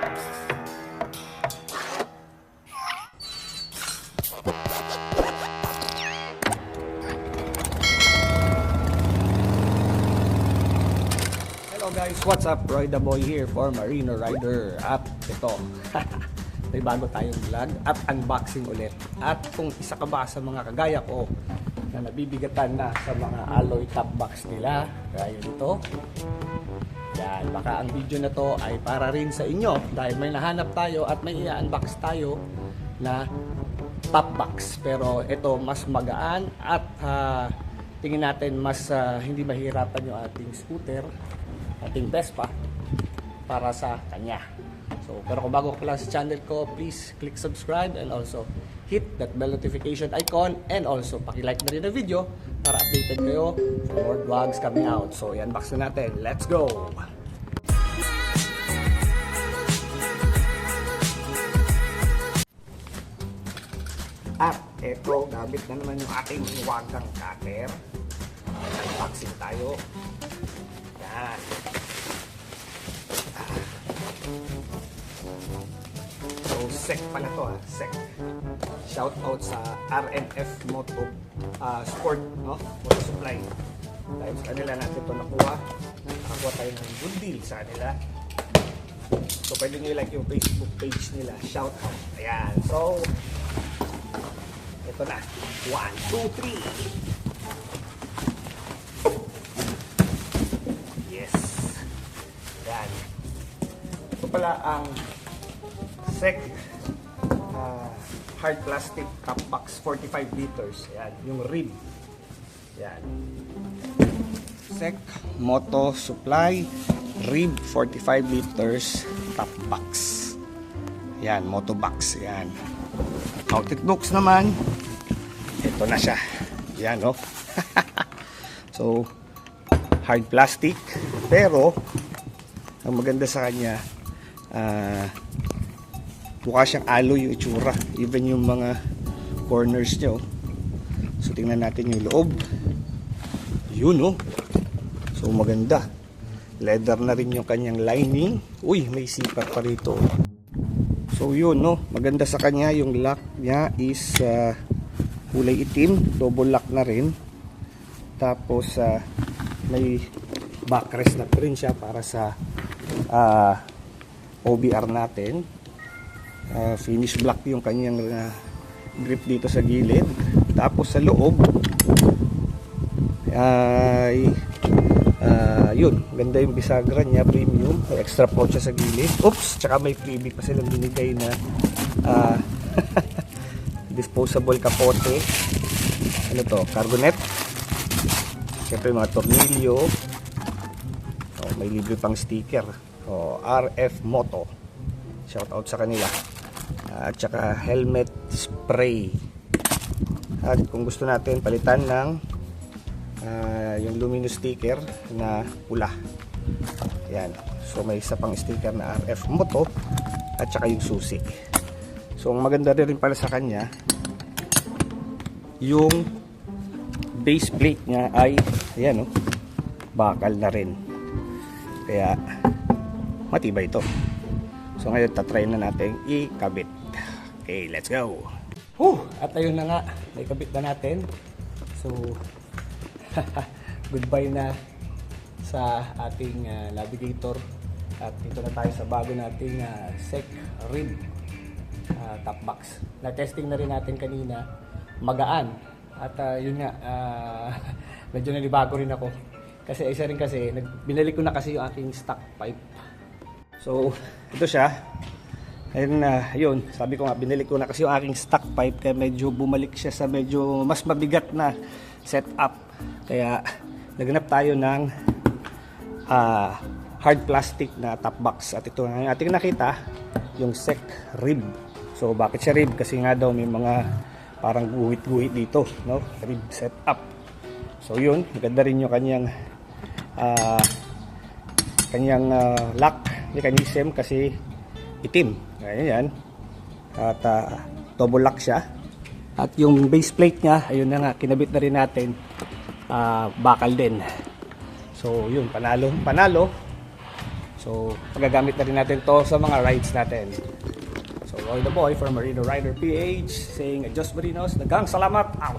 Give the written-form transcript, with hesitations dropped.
Hello guys, what's up? Roy the Boy here for Marino Rider. At ito, may bago tayong vlog at unboxing ulit. At kung isa ka ba sa mga kagaya ko na nabibigatan na sa mga alloy top box nila, gaya nito, yan, baka ang video na to ay para rin sa inyo dahil may nahanap tayo at may i-unbox tayo na top box. Pero ito mas magaan at tingin natin mas hindi mahirapan yung ating scooter, ating Vespa para sa kanya. So, pero kung bago ka lang sa channel ko, please click subscribe and also hit that bell notification icon and also paki-like na rin ang video para updated kayo for more vlogs coming out. So, i-unbox na natin. Let's go! At eto, gamit na naman yung ating hiwagang cutter. Unboxing tayo. Yan. So, SEC pala to ha. SEC. Shout out sa RNF Moto Sport, no? Moto Supply. Dahil sa kanila natin ito nakuha. Nakakuha tayo ng good deal sa kanila. So, pwede nyo like yung Facebook page nila. Shout out. Ayan. So, ito na. 1, 2, 3. Yan. Ito pala ang SEC hard plastic top box 45 liters. Yan, yung rib. Yan. SEC Moto Supply rib 45 liters top box. Yan, Moto box. Yan. Outlet box naman. Ito na siya. Yan, oh. So, hard plastic pero ang maganda sa kanya mukha siyang alloy yung itsura, even yung mga corners nyo. So tingnan natin yung loob. Yun, oh. So maganda, leather na rin yung kanyang lining. Uy, may zipper pa rito. So yun, no, maganda sa kanya. Yung lock niya is kulay itim, double lock na rin. Tapos may backrest na rin siya para sa OBR natin. Finish black yung kanyang grip dito sa gilid. Tapos sa loob ay yun, ganda yung bisagra niya, premium. May extra pouch sa gilid. Oops, tsaka may freebie pa silang binigay na disposable kapote. Ano to? Cargo net. Siyempre mga tornilyo. May libre pang sticker. RF Moto. Shout out sa kanila. At saka helmet spray. At kung gusto natin palitan ng yung luminous sticker na pula. Yan. So may isa pang sticker na RF Moto at saka yung susi. So ang maganda rin pala sa kanya, yung base plate niya ay ayan, oh, bakal na rin. Kaya matibay ito. So ngayon tatry na natin ikabit. Okay, let's go. At ayun na nga, naikabit na natin. So goodbye na sa ating navigator. At dito na tayo sa bago nating SEC rib top box. Na-testing na rin natin kanina. Magaan. At yun nga, medyo nalibago rin ako. Kasi isa rin kasi, binalik ko na kasi yung aking stock pipe. So, ito siya. Ayun, yun, sabi ko nga, binalik ko na kasi yung aking stock pipe. Kaya medyo bumalik siya sa medyo mas mabigat na setup. Kaya, naganap tayo ng hard plastic na top box. At ito ang ating nakita, yung SEC rib. So, bakit siya rib? Kasi nga daw may mga parang guhit-guhit dito, no? Rib setup. So, yun, maganda rin yung kanyang lock mechanism kasi itim. Ayan yan. At double lock siya. At yung base plate niya, ayun na nga, kinabit na rin natin. Bakal din. So, yun, panalo. So, So, magagamit na rin natin to sa mga rides natin. So, Roy the Boy from Marino Rider PH saying, Adios Marinos, daghang salamat, out!